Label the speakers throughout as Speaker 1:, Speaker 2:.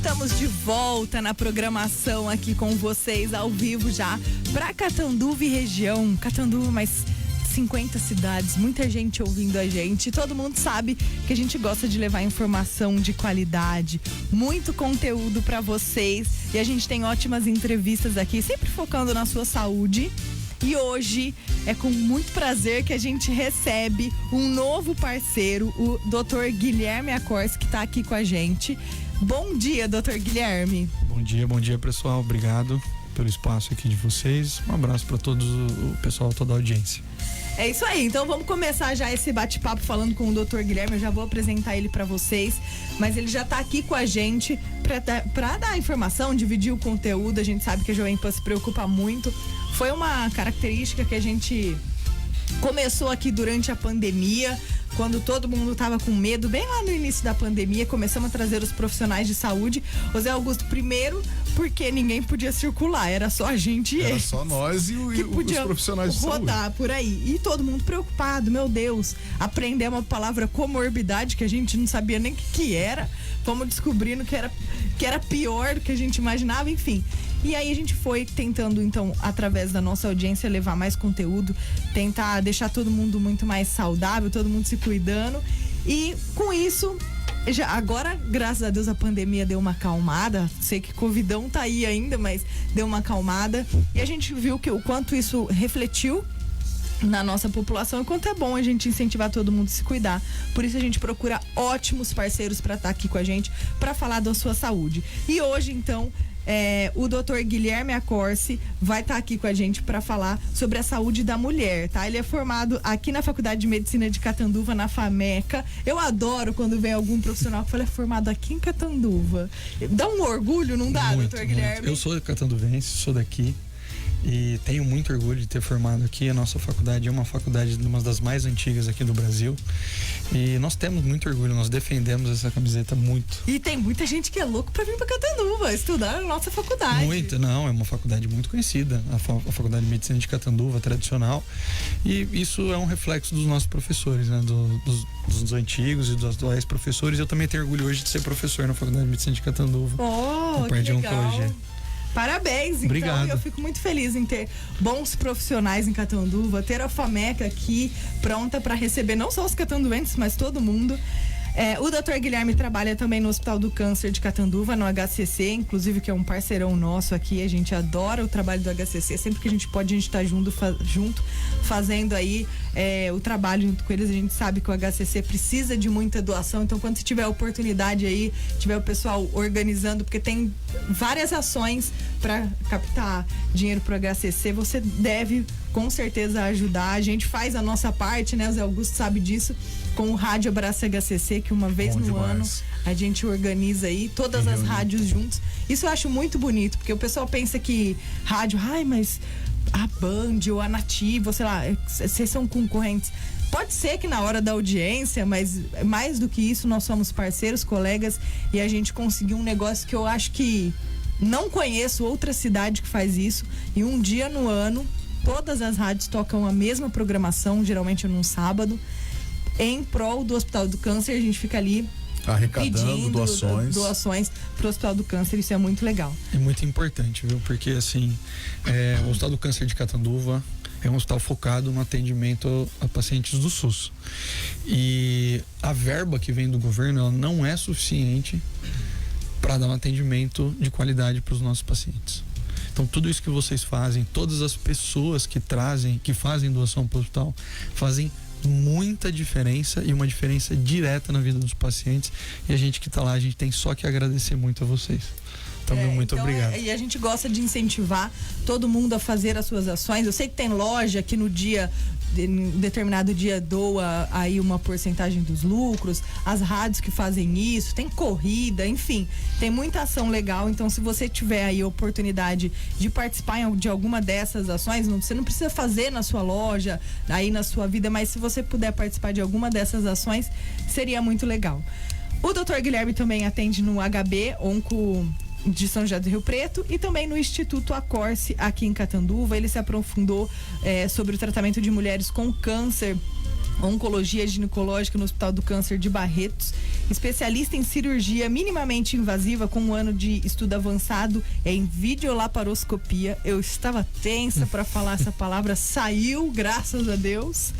Speaker 1: Estamos de volta na programação aqui com vocês ao vivo já para Catanduva e região. Catanduva, mais 50 cidades, muita gente ouvindo a gente. Todo mundo sabe que a gente gosta de levar informação de qualidade, muito conteúdo para vocês. E a gente tem ótimas entrevistas aqui, sempre focando na sua saúde. E hoje é com muito prazer que a gente recebe um novo parceiro, o Dr. Guilherme Acors, que está aqui com a gente. Bom dia, Dr. Guilherme.
Speaker 2: Bom dia, pessoal. Obrigado pelo espaço aqui de vocês. Um abraço para todos o pessoal, toda a audiência.
Speaker 1: É isso aí, então vamos começar já esse bate-papo falando com o Dr. Guilherme. Eu já vou apresentar ele para vocês, mas ele já tá aqui com a gente para dar informação, dividir o conteúdo. A gente sabe que a Jovem Pan se preocupa muito. Foi uma característica que a gente começou aqui durante a pandemia, quando todo mundo tava com medo, bem lá no início da pandemia, começamos a trazer os profissionais de saúde. O Zé Augusto, primeiro, porque ninguém podia circular, era só a gente e ele.
Speaker 3: Era só nós e os profissionais de saúde.
Speaker 1: Rodar por aí. E todo mundo preocupado, meu Deus. Aprendemos a palavra comorbidade, que a gente não sabia nem o que era. Fomos descobrindo que era pior do que a gente imaginava, enfim. E aí a gente foi tentando, então, através da nossa audiência, levar mais conteúdo, tentar deixar todo mundo muito mais saudável, todo mundo se cuidando. E com isso, agora, graças a Deus, a pandemia deu uma acalmada. Sei que Covidão tá aí ainda, mas deu uma acalmada. E a gente viu que o quanto isso refletiu na nossa população e quanto é bom a gente incentivar todo mundo a se cuidar. Por isso a gente procura ótimos parceiros para estar aqui com a gente, para falar da sua saúde. E hoje, então, o Dr. Guilherme Acors vai estar aqui com a gente para falar sobre a saúde da mulher, tá? Ele é formado aqui na Faculdade de Medicina de Catanduva, na FAMECA. Eu adoro quando vem algum profissional que fala, é formado aqui em Catanduva. Dá um orgulho, não dá,
Speaker 2: Muito,
Speaker 1: Dr. Guilherme?
Speaker 2: Eu sou catanduvense, sou daqui. E tenho muito orgulho de ter formado aqui. A nossa faculdade é uma faculdade, uma das mais antigas aqui do Brasil. E nós temos muito orgulho, nós defendemos essa camiseta muito.
Speaker 1: E tem muita gente que é louco pra vir pra Catanduva estudar na nossa faculdade.
Speaker 2: Muito, não, é uma faculdade muito conhecida, a Faculdade de Medicina de Catanduva, tradicional. E isso é um reflexo dos nossos professores, né? Dos antigos e dos atuais professores. Eu também tenho orgulho hoje de ser professor na Faculdade de Medicina de Catanduva.
Speaker 1: Oh, que legal. Parabéns, então.
Speaker 2: Obrigado.
Speaker 1: Eu fico muito feliz em ter bons profissionais em Catanduva, ter a FAMECA aqui pronta para receber não só os catanduvenses, mas todo mundo. O Dr. Guilherme trabalha também no Hospital do Câncer de Catanduva, no HCC, inclusive, que é um parceirão nosso aqui. A gente adora o trabalho do HCC. Sempre que a gente pode, a gente tá junto fazendo aí o trabalho junto com eles. A gente sabe que o HCC precisa de muita doação. Então, quando você tiver a oportunidade aí, tiver o pessoal organizando, porque tem várias ações para captar dinheiro pro HCC, você deve com certeza ajudar. A gente faz a nossa parte, né? O Zé Augusto sabe disso, com o Rádio Abraça HCC, que uma vez no ano a gente organiza aí todas as rádios juntos. Isso eu acho muito bonito, porque o pessoal pensa que rádio, mas a Band ou a Nativa, sei lá, vocês são concorrentes. Pode ser que na hora da audiência, mas mais do que isso, nós somos parceiros, colegas, e a gente conseguiu um negócio que eu acho que não conheço outra cidade que faz isso. E um dia no ano, todas as rádios tocam a mesma programação, geralmente num sábado, em prol do Hospital do Câncer. A gente fica ali
Speaker 3: arrecadando
Speaker 1: doações para o Hospital do Câncer. Isso é muito legal.
Speaker 2: É muito importante, viu? Porque assim, o Hospital do Câncer de Catanduva é um hospital focado no atendimento a pacientes do SUS. E a verba que vem do governo, ela não é suficiente para dar um atendimento de qualidade para os nossos pacientes. Então, tudo isso que vocês fazem, todas as pessoas que fazem doação para o hospital, fazem muita diferença, e uma diferença direta na vida dos pacientes. E a gente que está lá, a gente tem só que agradecer muito a vocês. Então, muito obrigado.
Speaker 1: E a gente gosta de incentivar todo mundo a fazer as suas ações. Eu sei que tem loja que no em determinado dia doa aí uma porcentagem dos lucros, as rádios que fazem isso, tem corrida, enfim, tem muita ação legal. Então, se você tiver aí a oportunidade de participar de alguma dessas ações, você não precisa fazer na sua loja, aí na sua vida, mas se você puder participar de alguma dessas ações, seria muito legal. O Dr. Guilherme também atende no HB Onco de São José do Rio Preto e também no Instituto Acors aqui em Catanduva. Ele se aprofundou sobre o tratamento de mulheres com câncer oncologia ginecológica no Hospital do Câncer de Barretos, especialista em cirurgia minimamente invasiva com 1 ano de estudo avançado em videolaparoscopia. Eu estava tensa para falar essa palavra, saiu, graças a Deus.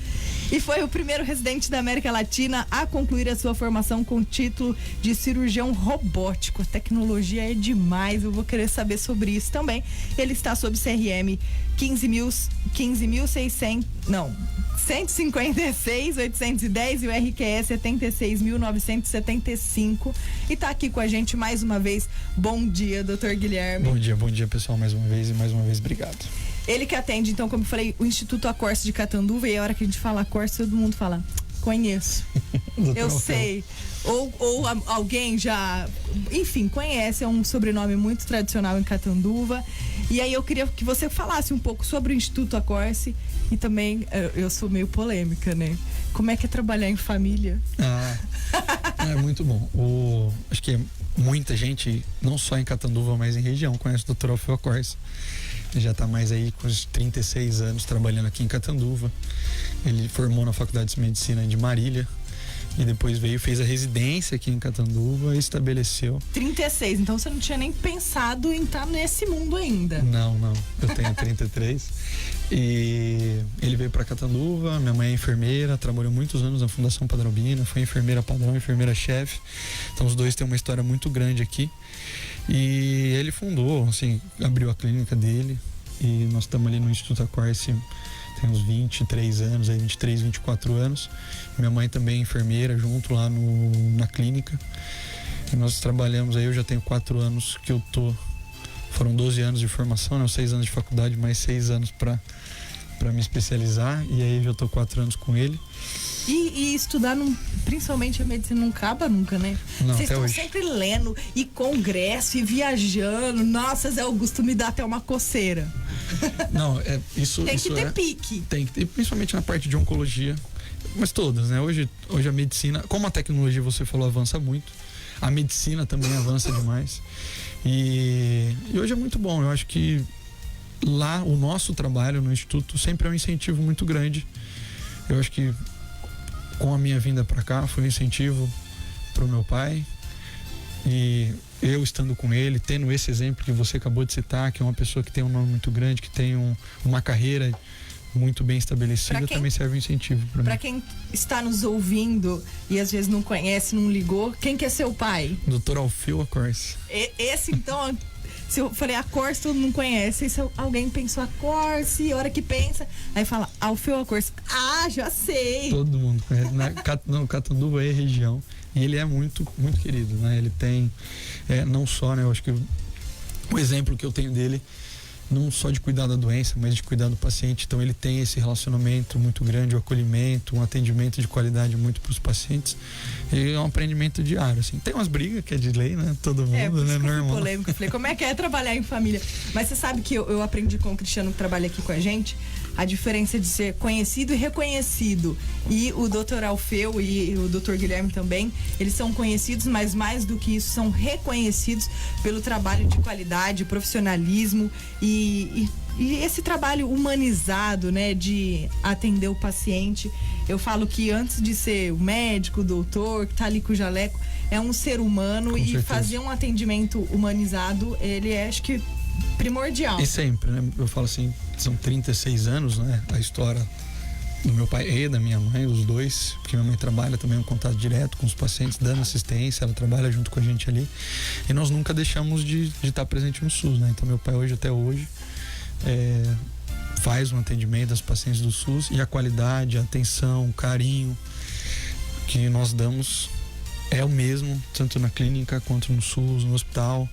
Speaker 1: E foi o primeiro residente da América Latina a concluir a sua formação com o título de cirurgião robótico. A tecnologia é demais, eu vou querer saber sobre isso também. Ele está sob CRM 156.810 e o RQE 76.975. E está aqui com a gente mais uma vez. Bom dia, doutor Guilherme.
Speaker 2: Bom dia, pessoal, mais uma vez obrigado.
Speaker 1: Ele que atende, então, como eu falei, o Instituto Acorce de Catanduva, e a hora que a gente fala Acorce, todo mundo fala, conheço. Eu sei. Ou alguém já, enfim, conhece, é um sobrenome muito tradicional em Catanduva. E aí eu queria que você falasse um pouco sobre o Instituto Acorce e também, eu sou meio polêmica, né? Como é que é trabalhar em família?
Speaker 2: É muito bom. Acho que muita gente, não só em Catanduva, mas em região, conhece o Dr. Alfeu Acorce. Ele já está mais aí com os 36 anos trabalhando aqui em Catanduva. Ele formou na Faculdade de Medicina de Marília e depois fez a residência aqui em Catanduva e estabeleceu.
Speaker 1: 36, então você não tinha nem pensado em estar nesse mundo ainda?
Speaker 2: Não, eu tenho 33. E ele veio para Catanduva, minha mãe é enfermeira, trabalhou muitos anos na Fundação Padre Albino, foi enfermeira padrão, enfermeira-chefe. Então os dois têm uma história muito grande aqui. E ele fundou, assim, abriu a clínica dele e nós estamos ali no Instituto Acorce tem uns 23 anos, aí 23, 24 anos. Minha mãe também é enfermeira junto lá na clínica. E nós trabalhamos aí, eu já tenho 4 anos que eu tô. Foram 12 anos de formação, né? 6 anos de faculdade, mais 6 anos para me especializar. E aí eu tô 4 anos com ele.
Speaker 1: E estudar, principalmente a medicina, não acaba nunca, né?
Speaker 2: Não,
Speaker 1: vocês estão
Speaker 2: hoje
Speaker 1: sempre lendo, e congresso, e viajando. Nossa, Zé Augusto, me dá até uma coceira.
Speaker 2: Não, isso
Speaker 1: tem que ter pique.
Speaker 2: Tem que ter, principalmente na parte de oncologia. Mas todas, né? Hoje a medicina, como a tecnologia, você falou, avança muito. A medicina também avança demais. E hoje é muito bom. Eu acho que lá o nosso trabalho no Instituto sempre é um incentivo muito grande. Eu acho que com a minha vinda para cá foi um incentivo para o meu pai, e eu estando com ele, tendo esse exemplo que você acabou de citar, que é uma pessoa que tem um nome muito grande, que tem uma carreira muito bem estabelecida, também serve um incentivo para mim.
Speaker 1: Para quem está nos ouvindo e às vezes não conhece, não ligou, quem que é seu pai?
Speaker 2: Dr. Alfeu Acorce.
Speaker 1: Esse então, se eu falei Acorce, todo mundo conhece. E se alguém pensou Acorce, a hora que pensa, aí fala Alfeu Acorce. Ah, já sei.
Speaker 2: Todo mundo conhece. No Catanduva é região. E ele é muito, muito querido, né? Ele tem, não só, né? Eu acho que o exemplo que eu tenho dele, não só de cuidar da doença, mas de cuidar do paciente. Então ele tem esse relacionamento muito grande, o acolhimento, um atendimento de qualidade muito para os pacientes. E é um aprendimento diário, assim. Tem umas brigas que é de lei, né? Todo mundo, né? Normal.
Speaker 1: Polêmico. Eu falei, como é que é trabalhar em família? Mas você sabe que eu aprendi com o Cristiano, que trabalha aqui com a gente, a diferença de ser conhecido e reconhecido. E o Dr. Alfeu e o Dr. Guilherme também, eles são conhecidos, mas mais do que isso, são reconhecidos pelo trabalho de qualidade, profissionalismo e esse trabalho humanizado, né, de atender o paciente. Eu falo que antes de ser o médico, o doutor, que tá ali com o jaleco, é um ser humano. Com certeza. Fazer um atendimento humanizado, ele é, acho que, primordial.
Speaker 2: E sempre, né? Eu falo assim, são 36 anos, né? A história do meu pai e da minha mãe, os dois, porque minha mãe trabalha também um contato direto com os pacientes, dando assistência, ela trabalha junto com a gente ali. E nós nunca deixamos de estar presente no SUS, né? Então meu pai até hoje faz um atendimento aos pacientes do SUS, e a qualidade, a atenção, o carinho que nós damos é o mesmo, tanto na clínica quanto no SUS, no hospital.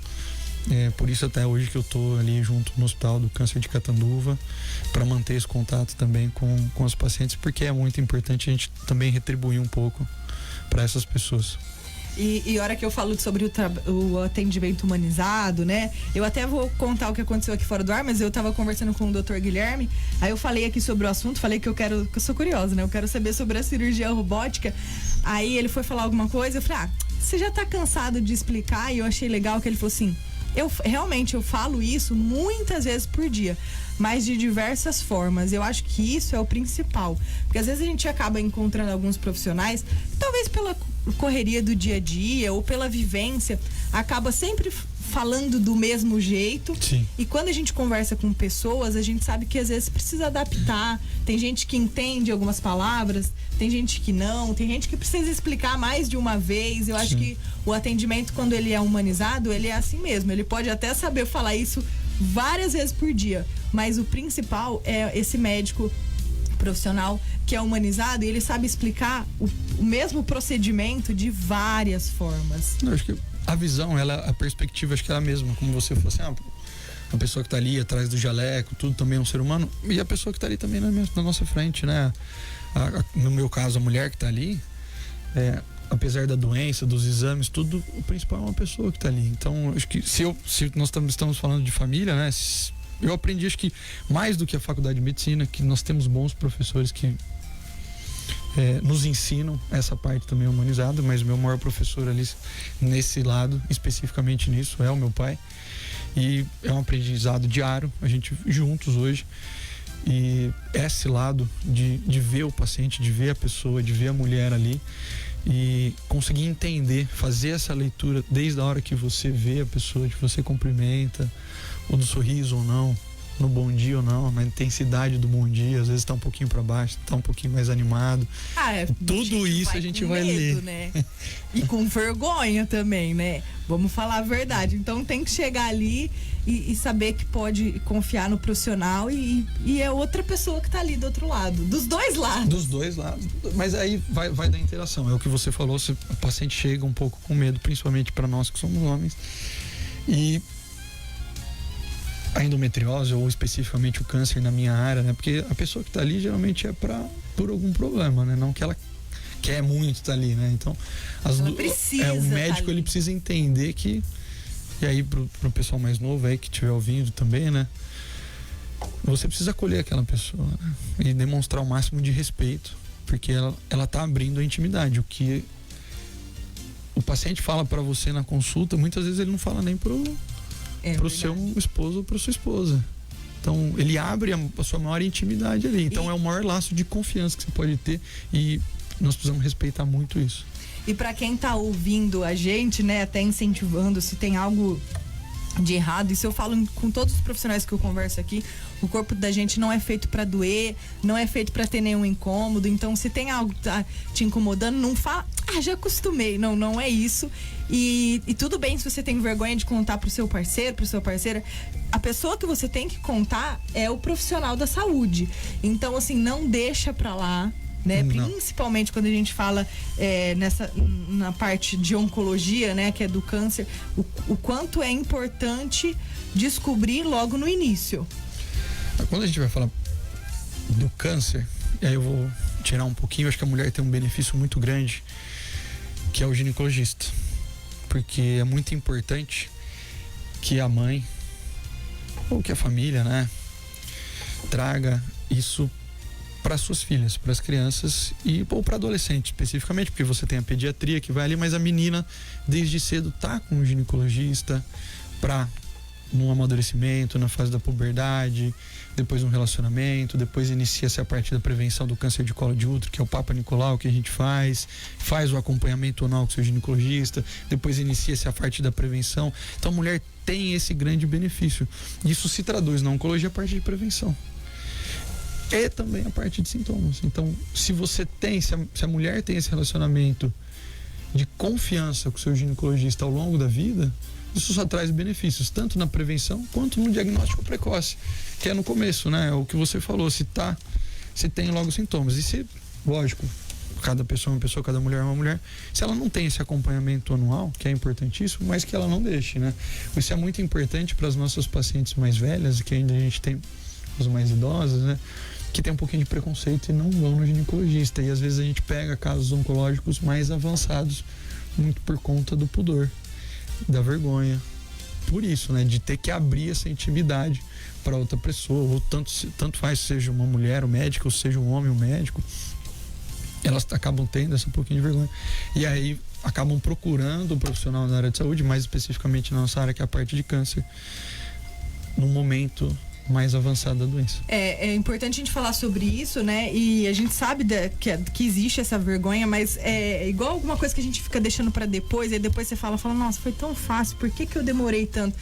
Speaker 2: Por isso até hoje que eu tô ali junto no Hospital do Câncer de Catanduva, para manter esse contato também com os pacientes, porque é muito importante a gente também retribuir um pouco para essas pessoas.
Speaker 1: E a hora que eu falo sobre o atendimento humanizado, né? Eu até vou contar o que aconteceu aqui fora do ar, mas eu tava conversando com o Dr. Guilherme, aí eu falei aqui sobre o assunto, falei que eu sou curiosa, né? Eu quero saber sobre a cirurgia robótica. Aí ele foi falar alguma coisa, eu falei, você já tá cansado de explicar? E eu achei legal que ele falou assim, eu falo isso muitas vezes por dia, mas de diversas formas. Eu acho que isso é o principal, porque às vezes a gente acaba encontrando alguns profissionais, talvez pela correria do dia a dia ou pela vivência, acaba sempre falando do mesmo jeito.
Speaker 2: Sim.
Speaker 1: E quando a gente conversa com pessoas, a gente sabe que às vezes precisa adaptar. Tem gente que entende algumas palavras, tem gente que não, tem gente que precisa explicar mais de uma vez. Eu acho que o atendimento, quando ele é humanizado, ele é assim mesmo. Ele pode até saber falar isso várias vezes por dia, mas o principal é esse médico profissional que é humanizado e ele sabe explicar o mesmo procedimento de várias formas.
Speaker 2: Eu acho que a visão, a perspectiva, acho que é a mesma, como você falou assim, a pessoa que está ali atrás do jaleco, tudo também é um ser humano, e a pessoa que está ali também na nossa frente, né? No meu caso, a mulher que está ali, apesar da doença, dos exames, tudo, o principal é uma pessoa que está ali. Então, acho que se nós estamos falando de família, né? Eu aprendi, acho que mais do que a faculdade de medicina, que nós temos bons professores que nos ensinam essa parte também humanizada, mas o meu maior professor ali nesse lado, especificamente nisso, é o meu pai. E é um aprendizado diário, a gente juntos hoje. E esse lado de ver o paciente, de ver a pessoa, de ver a mulher ali e conseguir entender, fazer essa leitura desde a hora que você vê a pessoa, de você cumprimenta, ou do sorriso ou não, no bom dia ou não, na intensidade do bom dia, às vezes tá um pouquinho para baixo, tá um pouquinho mais animado. Tudo isso a gente vai ler,
Speaker 1: né? E com vergonha também, né? Vamos falar a verdade. Então tem que chegar ali e saber que pode confiar no profissional e é outra pessoa que tá ali do outro lado, dos dois lados.
Speaker 2: Dos dois lados, mas aí vai da interação, é o que você falou, se o paciente chega um pouco com medo, principalmente para nós que somos homens, e a endometriose ou especificamente o câncer na minha área, né? Porque a pessoa que está ali geralmente é por algum problema, né? Não que ela quer muito estar ali, né? Então, o médico ele precisa entender que, e aí pro pessoal mais novo aí que estiver ouvindo também, né? Você precisa acolher aquela pessoa, né? E demonstrar o máximo de respeito, porque ela tá abrindo a intimidade. O que o paciente fala para você na consulta, muitas vezes ele não fala nem pro seu esposo ou pra sua esposa. Então, ele abre a sua maior intimidade ali. Então, é o maior laço de confiança que você pode ter e nós precisamos respeitar muito isso.
Speaker 1: E para quem tá ouvindo a gente, né, até incentivando, se tem algo de errado, isso eu falo com todos os profissionais que eu converso aqui, o corpo da gente não é feito para doer, não é feito para ter nenhum incômodo, então se tem algo que tá te incomodando, não fala, já acostumei, não é isso. E tudo bem se você tem vergonha de contar pro seu parceiro, pro sua parceira, a pessoa que você tem que contar é o profissional da saúde. Então, assim, não deixa pra lá, né? Não. Principalmente quando a gente fala na parte de oncologia, né? Que é do câncer, o quanto é importante descobrir logo no início.
Speaker 2: Quando a gente vai falar do câncer, e aí eu vou tirar um pouquinho, acho que a mulher tem um benefício muito grande, que é o ginecologista. Porque é muito importante que a mãe, ou que a família, né, traga isso para suas filhas, para as crianças ou para adolescentes especificamente, porque você tem a pediatria que vai ali, mas a menina desde cedo tá com um ginecologista para no amadurecimento, na fase da puberdade, depois um relacionamento, depois inicia-se a parte da prevenção do câncer de colo de útero, que é o Papa Nicolau que a gente faz o acompanhamento anual com o seu ginecologista, depois inicia-se a parte da prevenção. Então a mulher tem esse grande benefício. Isso se traduz na oncologia, a parte de prevenção. E também a parte de sintomas. Então, se a mulher tem esse relacionamento de confiança com o seu ginecologista ao longo da vida, isso só traz benefícios, tanto na prevenção quanto no diagnóstico precoce, que é no começo, né? O que você falou, se tem logo sintomas. E se, lógico, cada pessoa é uma pessoa, cada mulher é uma mulher, se ela não tem esse acompanhamento anual, que é importantíssimo, mas que ela não deixe, né? Isso é muito importante para as nossas pacientes mais velhas, que ainda a gente tem os mais idosos, né? Que tem um pouquinho de preconceito e não vão no ginecologista. E às vezes a gente pega casos oncológicos mais avançados, muito por conta do pudor, da vergonha, por isso, né, de ter que abrir essa intimidade para outra pessoa, ou tanto faz seja uma mulher o médico, ou seja um homem o médico, elas acabam tendo essa pouquinho de vergonha. E aí acabam procurando um profissional na área de saúde, mais especificamente na nossa área, que é a parte de câncer, no momento mais avançado da doença.
Speaker 1: É importante a gente falar sobre isso, né? E a gente sabe que existe essa vergonha, mas é igual alguma coisa que a gente fica deixando pra depois, e aí depois você fala, nossa, foi tão fácil, por que eu demorei tanto?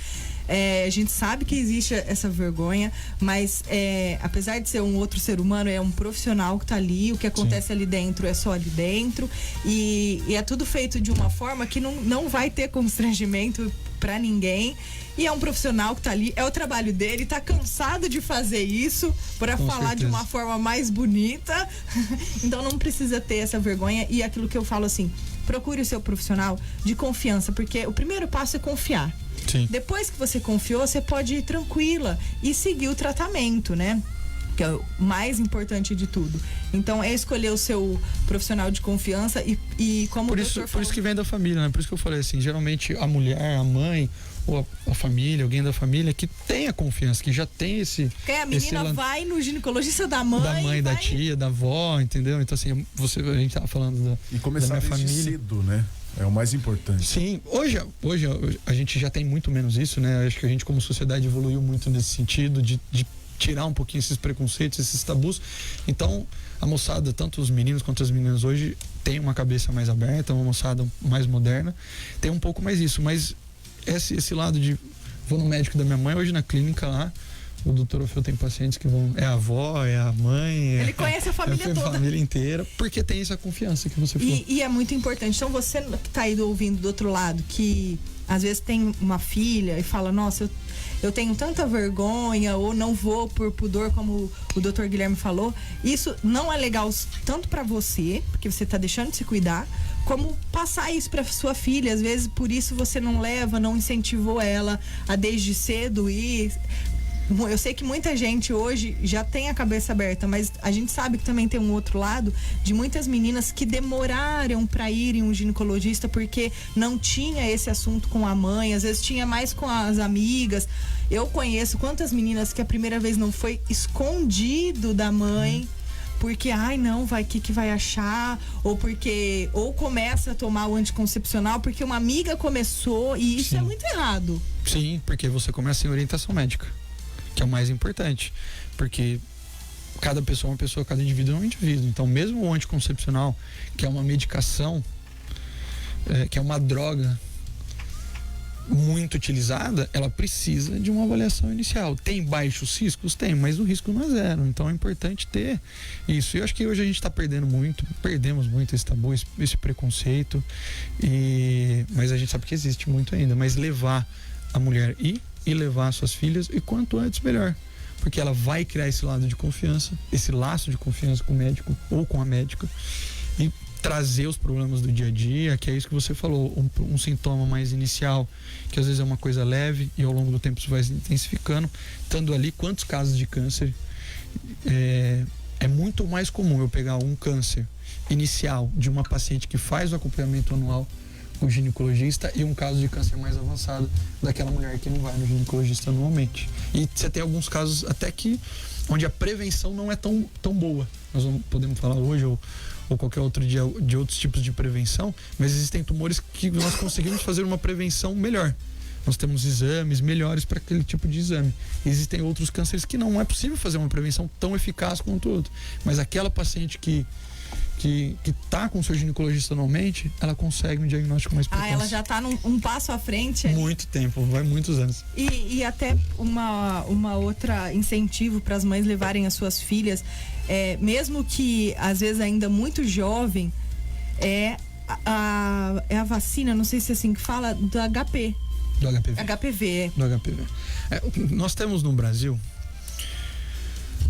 Speaker 1: A gente sabe que existe essa vergonha, mas apesar de ser um outro ser humano, é um profissional que tá ali, o que acontece ali dentro é só ali dentro, e é tudo feito de uma forma que não vai ter constrangimento pra ninguém, e é um profissional que tá ali, é o trabalho dele, tá cansado de fazer isso para falar de uma forma mais bonita, então não precisa ter essa vergonha. E aquilo que eu falo assim, procure o seu profissional de confiança, porque o primeiro passo é confiar.
Speaker 2: Sim.
Speaker 1: Depois que você confiou, você pode ir tranquila e seguir o tratamento, né? Que é o mais importante de tudo. Então é escolher o seu profissional de confiança e como
Speaker 2: por isso que vem da família, né? Por isso que eu falei assim, geralmente a mulher, a mãe ou a família, alguém da família que tenha confiança, que já tem esse...
Speaker 1: Porque a menina vai no ginecologista da mãe,
Speaker 2: da tia, da avó, entendeu? Então assim, a gente tava falando
Speaker 3: e começar
Speaker 2: da minha
Speaker 3: desde
Speaker 2: família.
Speaker 3: cedo, né? É o mais importante.
Speaker 2: Sim, hoje a gente já tem muito menos isso, né? Acho que a gente como sociedade evoluiu muito nesse sentido de tirar um pouquinho esses preconceitos, esses tabus. Então, a moçada, tanto os meninos quanto as meninas hoje, tem uma cabeça mais aberta, uma moçada mais moderna, tem um pouco mais isso, mas esse lado de vou no médico da minha mãe, hoje na clínica lá, o doutor Orfeu tem pacientes que vão, é a avó, é a mãe,
Speaker 1: ele conhece a família toda,
Speaker 2: a família inteira, porque tem essa confiança que você falou.
Speaker 1: E é muito importante. Então você que tá aí ouvindo do outro lado, que às vezes tem uma filha e fala, nossa, eu tenho tanta vergonha, ou não vou por pudor, como o Dr. Guilherme falou, isso não é legal tanto para você, porque você tá deixando de se cuidar, como passar isso para sua filha. Às vezes por isso você não leva, não incentivou ela a desde cedo ir. Eu sei que muita gente hoje já tem a cabeça aberta, mas a gente sabe que também tem um outro lado de muitas meninas que demoraram para ir em um ginecologista porque não tinha esse assunto com a mãe, às vezes tinha mais com as amigas. Eu conheço quantas meninas que a primeira vez não foi escondido da mãe, porque, ai não, que vai achar, ou começa a tomar o anticoncepcional porque uma amiga começou, e isso é muito errado.
Speaker 2: Sim, porque você começa em orientação médica, que é o mais importante, porque cada pessoa é uma pessoa, cada indivíduo é um indivíduo. Então mesmo o anticoncepcional, que é uma medicação, que é uma droga muito utilizada, ela precisa de uma avaliação inicial. Tem baixos riscos? Tem, mas o risco não é zero, então é importante ter isso. Eu acho que hoje a gente está perdemos muito esse tabu, esse preconceito, mas a gente sabe que existe muito ainda, mas levar a mulher e levar suas filhas, e quanto antes melhor, porque ela vai criar esse lado de confiança, esse laço de confiança com o médico ou com a médica, e trazer os problemas do dia a dia, que é isso que você falou, um sintoma mais inicial, que às vezes é uma coisa leve e ao longo do tempo isso vai se intensificando. Estando ali, quantos casos de câncer, é muito mais comum eu pegar um câncer inicial de uma paciente que faz o acompanhamento anual o ginecologista, e um caso de câncer mais avançado daquela mulher que não vai no ginecologista anualmente. E você tem alguns casos até que onde a prevenção não é tão boa. Nós não podemos falar hoje ou qualquer outro dia de outros tipos de prevenção, mas existem tumores que nós conseguimos fazer uma prevenção melhor. Nós temos exames melhores para aquele tipo de exame. Existem outros cânceres que não é possível fazer uma prevenção tão eficaz quanto o outro. Mas aquela paciente que tá com o seu ginecologista anualmente, ela consegue um diagnóstico mais precoce.
Speaker 1: Ela já tá um passo à frente.
Speaker 2: Muito tempo, vai muitos anos.
Speaker 1: E até uma outra incentivo para as mães levarem as suas filhas, mesmo que às vezes ainda muito jovem, é a vacina, não sei se é assim que fala, do HP.
Speaker 2: Do HPV.
Speaker 1: HPV.
Speaker 2: Do HPV. Nós temos no Brasil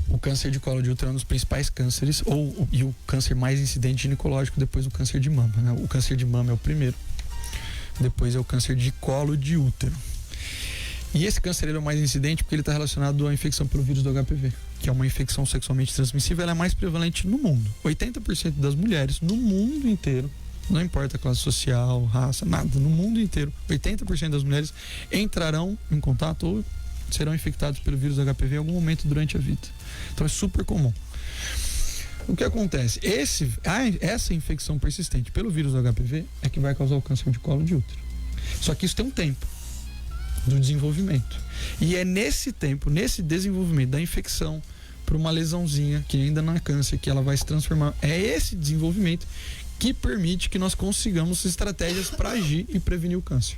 Speaker 2: o câncer de colo de útero é um dos principais cânceres, e o câncer mais incidente ginecológico depois do câncer de mama, né? O câncer de mama é o primeiro, depois é o câncer de colo de útero. E esse câncer ele é o mais incidente porque ele está relacionado à infecção pelo vírus do HPV, que é uma infecção sexualmente transmissível. Ela é mais prevalente no mundo. 80% das mulheres no mundo inteiro, não importa a classe social, raça, nada, no mundo inteiro, 80% das mulheres entrarão em contato ou serão infectados pelo vírus HPV em algum momento durante a vida. Então é super comum. O que acontece? Essa infecção persistente pelo vírus do HPV é que vai causar o câncer de colo de útero. Só que isso tem um tempo do desenvolvimento. E é nesse tempo, nesse desenvolvimento da infecção para uma lesãozinha que ainda não é câncer, que ela vai se transformar. É esse desenvolvimento que permite que nós consigamos estratégias para agir e prevenir o câncer.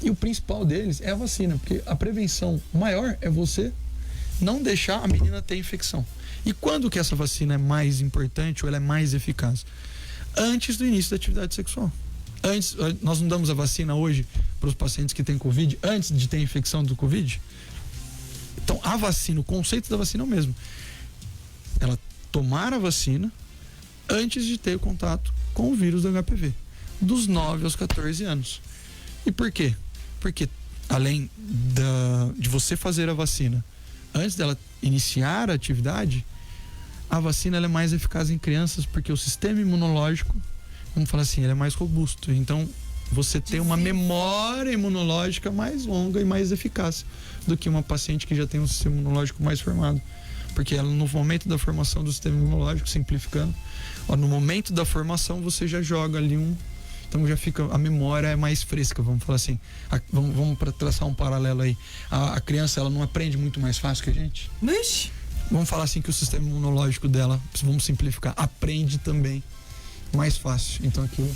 Speaker 2: E o principal deles é a vacina, porque a prevenção maior é você não deixar a menina ter infecção. E quando que essa vacina é mais importante ou ela é mais eficaz? Antes do início da atividade sexual. Antes, nós não damos a vacina hoje para os pacientes que têm Covid antes de ter infecção do Covid? Então, a vacina, o conceito da vacina é o mesmo. Ela tomar a vacina antes de ter o contato com o vírus do HPV, dos 9 aos 14 anos. E por quê? Porque além de você fazer a vacina antes dela iniciar a atividade, a vacina ela é mais eficaz em crianças porque o sistema imunológico, vamos falar assim, ele é mais robusto. Então, você tem uma memória imunológica mais longa e mais eficaz do que uma paciente que já tem um sistema imunológico mais formado. Porque ela, no momento da formação do sistema imunológico, simplificando, no momento da formação você já joga ali então já fica, a memória é mais fresca, vamos falar assim. Vamos para traçar um paralelo aí. A criança, ela não aprende muito mais fácil que a gente?
Speaker 1: Ixi.
Speaker 2: Vamos falar assim que o sistema imunológico dela, vamos simplificar, aprende também mais fácil. Então aquilo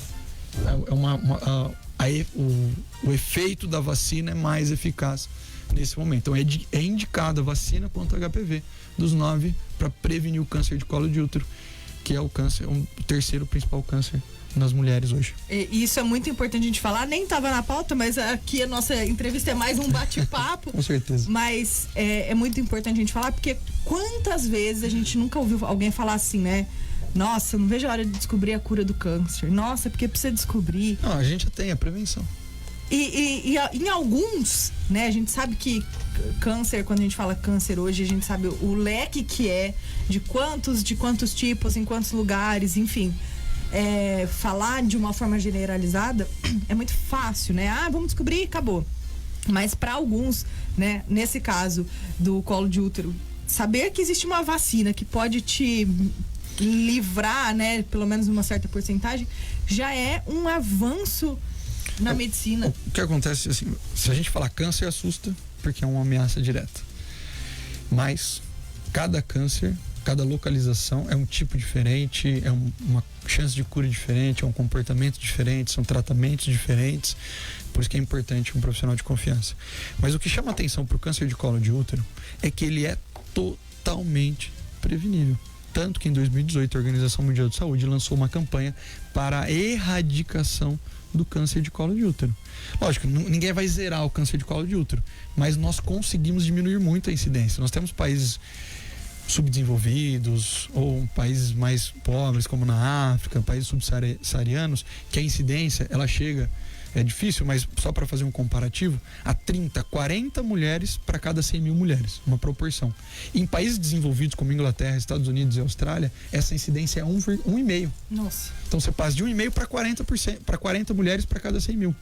Speaker 2: o efeito da vacina é mais eficaz nesse momento. Então é indicada a vacina contra HPV dos 9 para prevenir o câncer de colo de útero, que é o câncer, o terceiro principal câncer nas mulheres hoje.
Speaker 1: E isso é muito importante a gente falar, nem estava na pauta, mas aqui a nossa entrevista é mais um bate-papo.
Speaker 2: Com certeza.
Speaker 1: Mas é muito importante a gente falar, porque quantas vezes a gente nunca ouviu alguém falar assim, né? Nossa, eu não vejo a hora de descobrir a cura do câncer. Nossa, porque precisa descobrir.
Speaker 2: Não, a gente já tem a prevenção.
Speaker 1: E em alguns, né, a gente sabe que câncer, quando a gente fala câncer hoje, a gente sabe o leque que é, de quantos tipos, em quantos lugares, enfim. Falar de uma forma generalizada é muito fácil, né? Vamos descobrir e acabou. Mas para alguns, né, nesse caso do colo de útero, saber que existe uma vacina que pode te livrar, né, pelo menos uma certa porcentagem, já é um avanço na medicina.
Speaker 2: O que acontece, assim, se a gente falar câncer, assusta, porque é uma ameaça direta. Mas cada câncer, cada localização é um tipo diferente, é uma chance de cura diferente, é um comportamento diferente, são tratamentos diferentes. Por isso que é importante um profissional de confiança. Mas o que chama atenção para o câncer de colo de útero é que ele é totalmente prevenível. Tanto que em 2018 a Organização Mundial de Saúde lançou uma campanha para a erradicação do câncer de colo de útero. Lógico, ninguém vai zerar o câncer de colo de útero, mas nós conseguimos diminuir muito a incidência. Nós temos países subdesenvolvidos ou países mais pobres, como na África, países subsaarianos, que a incidência, ela chega, é difícil, mas só para fazer um comparativo, a 30, 40 mulheres para cada 100 mil mulheres, uma proporção. Em países desenvolvidos como Inglaterra, Estados Unidos e Austrália, essa incidência é 1,5.
Speaker 1: Nossa.
Speaker 2: Então você passa de 1,5 para 40 mulheres para cada 100 mil.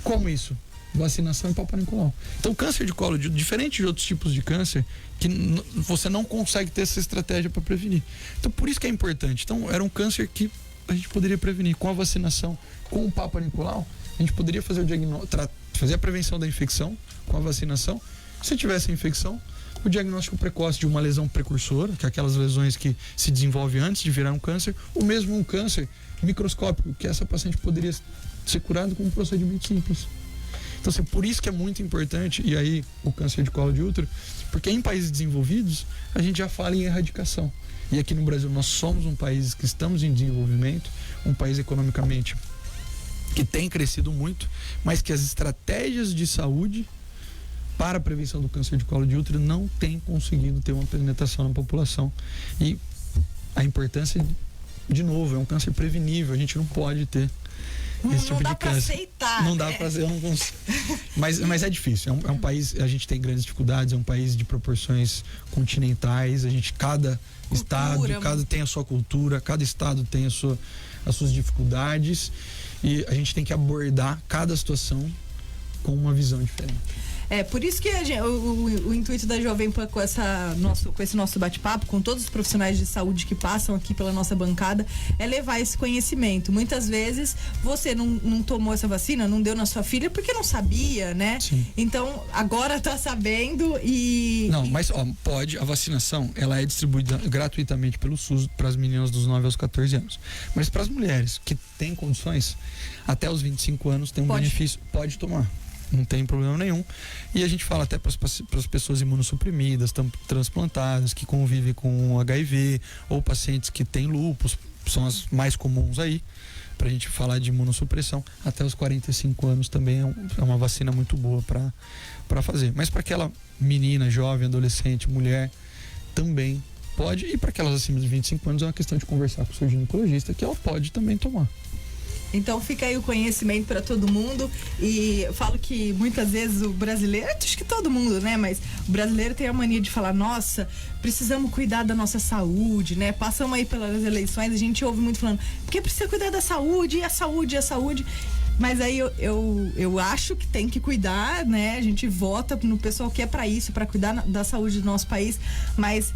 Speaker 2: Como isso? Vacinação e Papa Nicolau. Então o câncer de colo de útero, diferente de outros tipos de câncer, que você não consegue ter essa estratégia para prevenir. Então por isso que é importante. Então era um câncer que a gente poderia prevenir com a vacinação, com o Papa Nicolau. A gente poderia fazer o diagnóstico, fazer a prevenção da infecção com a vacinação. Se tivesse a infecção, o diagnóstico precoce de uma lesão precursora, que é aquelas lesões que se desenvolvem antes de virar um câncer, ou mesmo um câncer microscópico, que essa paciente poderia ser curada com um procedimento simples. Então, assim, por isso que é muito importante, e aí o câncer de colo de útero, porque em países desenvolvidos a gente já fala em erradicação. E aqui no Brasil nós somos um país que estamos em desenvolvimento, um país economicamente que tem crescido muito, mas que as estratégias de saúde para a prevenção do câncer de colo de útero não têm conseguido ter uma penetração na população. E a importância, de novo, é um câncer prevenível, a gente não pode ter esse tipo de câncer.
Speaker 1: Aceitar,
Speaker 2: não dá pra aceitar. Eu não consigo. Mas é difícil. É um país, a gente tem grandes dificuldades, é um país de proporções continentais, cada estado, tem a sua cultura, cada estado tem as suas dificuldades, e a gente tem que abordar cada situação com uma visão diferente.
Speaker 1: Por isso que o intuito da Jovem Pan com esse nosso bate-papo, com todos os profissionais de saúde que passam aqui pela nossa bancada, é levar esse conhecimento. Muitas vezes você não tomou essa vacina, não deu na sua filha porque não sabia, né?
Speaker 2: Sim.
Speaker 1: Então, agora tá sabendo e...
Speaker 2: Não, mas a vacinação, ela é distribuída gratuitamente pelo SUS para as meninas dos 9 aos 14 anos. Mas para as mulheres que têm condições, até os 25 anos tem um benefício, pode tomar. Não tem problema nenhum. E a gente fala até para as pessoas imunossuprimidas, transplantadas, que convivem com HIV, ou pacientes que têm lúpus, são as mais comuns aí, para a gente falar de imunossupressão. Até os 45 anos também é uma vacina muito boa para fazer. Mas para aquela menina, jovem, adolescente, mulher, também pode. E para aquelas acima de 25 anos é uma questão de conversar com o seu ginecologista, que ela pode também tomar.
Speaker 1: Então fica aí o conhecimento para todo mundo. E eu falo que muitas vezes o brasileiro, acho que todo mundo, né? Mas o brasileiro tem a mania de falar, nossa, precisamos cuidar da nossa saúde, né? Passamos aí pelas eleições, a gente ouve muito falando, porque precisa cuidar da saúde, e a saúde, e a saúde. Mas aí eu acho que tem que cuidar, né? A gente vota no pessoal que é para isso, para cuidar da saúde do nosso país, mas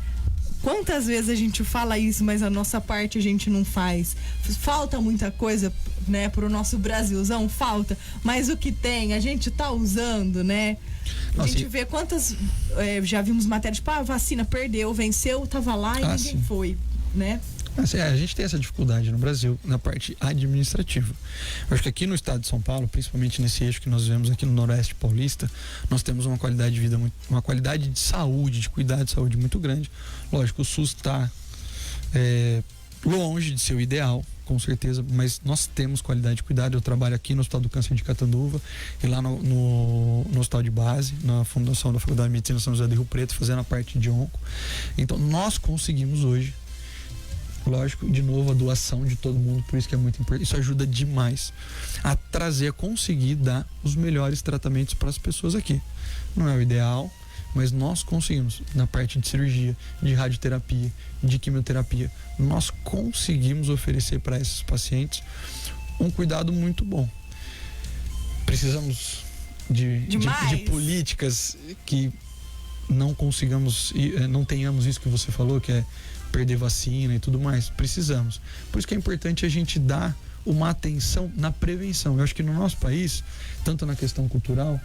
Speaker 1: quantas vezes a gente fala isso, mas a nossa parte a gente não faz? Falta muita coisa, né, pro nosso Brasilzão, falta. Mas o que tem, a gente tá usando, né? A gente vê quantas... já vimos matérias, tipo, a vacina perdeu, venceu, tava lá e ninguém foi, né?
Speaker 2: A gente tem essa dificuldade no Brasil, na parte administrativa. Eu acho que aqui no estado de São Paulo, principalmente nesse eixo que nós vemos aqui no Noroeste Paulista, nós temos uma qualidade de vida, uma qualidade de saúde, de cuidado de saúde muito grande. Lógico, o SUS está longe de ser o ideal, com certeza, mas nós temos qualidade de cuidado. Eu trabalho aqui no Hospital do Câncer de Catanduva e lá no Hospital de Base, na Fundação da Faculdade de Medicina São José do Rio Preto, fazendo a parte de onco. Então, nós conseguimos hoje, lógico, de novo, a doação de todo mundo, por isso que é muito importante. Isso ajuda demais a conseguir dar os melhores tratamentos para as pessoas aqui. Não é o ideal, mas nós conseguimos, na parte de cirurgia, de radioterapia, de quimioterapia, nós conseguimos oferecer para esses pacientes um cuidado muito bom. Precisamos de políticas que não consigamos, não tenhamos isso que você falou, que é perder vacina e tudo mais. Precisamos. Por isso que é importante a gente dar uma atenção na prevenção. Eu acho que no nosso país, tanto na questão cultural,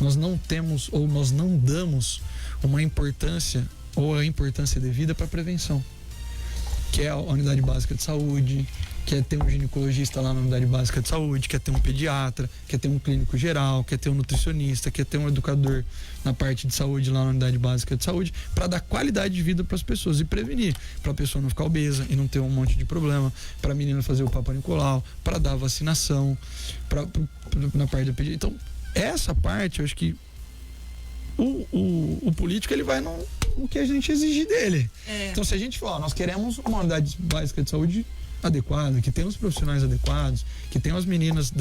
Speaker 2: nós não temos ou nós não damos uma importância ou a importância devida para a prevenção, que é a unidade básica de saúde, que é ter um ginecologista lá na unidade básica de saúde, quer ter um pediatra, quer ter um clínico geral, quer ter um nutricionista, quer ter um educador na parte de saúde lá na unidade básica de saúde, para dar qualidade de vida para as pessoas e prevenir, para a pessoa não ficar obesa e não ter um monte de problema, para a menina fazer o Papa Nicolau, para dar vacinação, na parte do pediatra. Então, essa parte, eu acho que o político, ele vai no que a gente exige dele. Então, se a gente falar, nós queremos uma unidade básica de saúde adequada, que tenha os profissionais adequados, que tenha as meninas